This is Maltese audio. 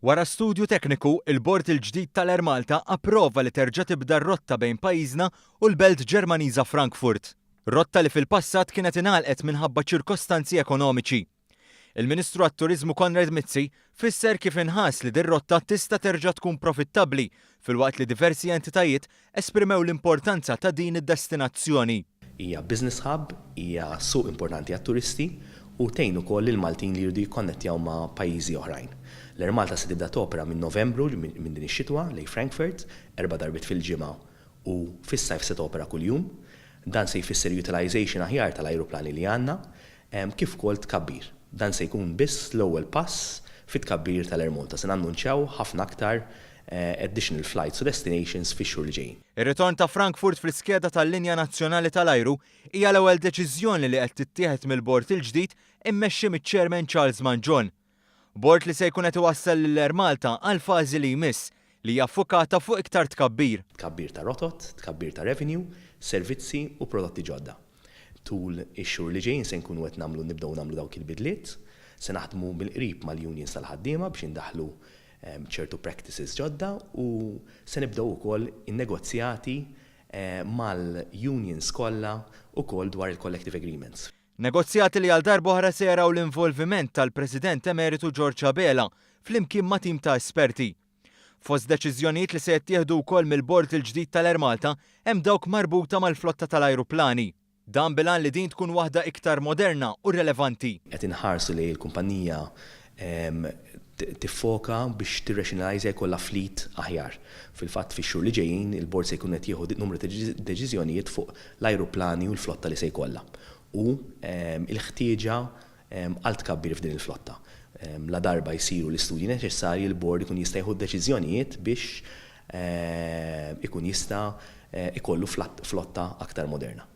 Wara studju tekniku, il-Bord il-ġdid tal-Air Malta approva li terġa' tibda r-rotta bejn pajjiżna u l-Belt Ġermaniża Frankfurt. Rotta li fil-passat kienet ingħalqet minħabba ċirkostanzi ekonomiċi. Il-Ministru għat-Turiżmu Konrad Mizzi fisser kif inħass li din rotta tista' terġa' tkun profittabbli filwaqt li diversi entitajiet esprimew l-importanza ta' din id-destinazzjoni. Hija business hub, hija suq importanti għat-turisti u tgħin ukoll il-Maltin li jridu jikkonnettjaw ma' pajjiżi oħrajn. L-Air Malta se tibda topera minn Novembru minn din ix-xitwa lejn Frankfurt 4 darbit fil-ġimgħa u fis-sajf se topera kuljum. Dan se jfisser utilization aħjar tal-ajruplani li għandna kif ukoll tkabbir. Dan se jkun biss l-ewwel pass fit-tkabbir tal-Air Malta. Se nannunċjaw ħafna aktar additional flights u destinations fix-xhur li ġejjin. Ir-ritorn ta' Frankfurt fl-iskeda tal-Linja Nazzjonali tal-Ajru hija l-ewwel deċiżjoni li qed tittieħed mill-Bord il-ġdid immexxi miċ-Chairman Charles Mangione. Bord li se jkun qed iwassal lill-Air Malta għal fażi li jmiss li hija ffukata fuq iktar tkabbir. Tkabbir ta' rotot, tkabbir ta' revenue, servizzi u prodotti ġodda. Tul ix-xhur li ġejjin se nkunu qed nibdew nagħmlu dawk il-bidliet, se naħdmu bil-qrib mal-unions tal-ħaddiema biex indaħħlu ċertu practices ġodda u se nibdew ukoll in-negozjati mal-unions kollha ukoll dwar il-collective agreements. Negozjati li għal darba oħra se jaraw l-involviment tal-President Emeritu George Abela flimkien ma' tim ta' esperti. Fost deċiżjonijiet li se jittieħdu wkoll mill-Bord il-ġdid tal-Air Malta hemm dawk marbuta mal-flotta tal-ajruplani. Dan bilan li din tkun waħda iktar moderna u relevanti. Qed inħarsu li l-kumpanija tiffoka biex tirrationalizza jkollha fleet aħjar. Fil-fatt fix-xhur li ġejjin il-Bord se jkun qed jieħu numru ta' deċiżjonijiet fuq l-ajruplani u l-flotta li se jkollha. U l-ħtieġa għal tkabbir f'din il-flotta. La darba jsiru l-istudji neċessarji l-Bord ikun jista' jieħu deċiżjonijiet biex ikun jista' ikollu flotta aktar moderna.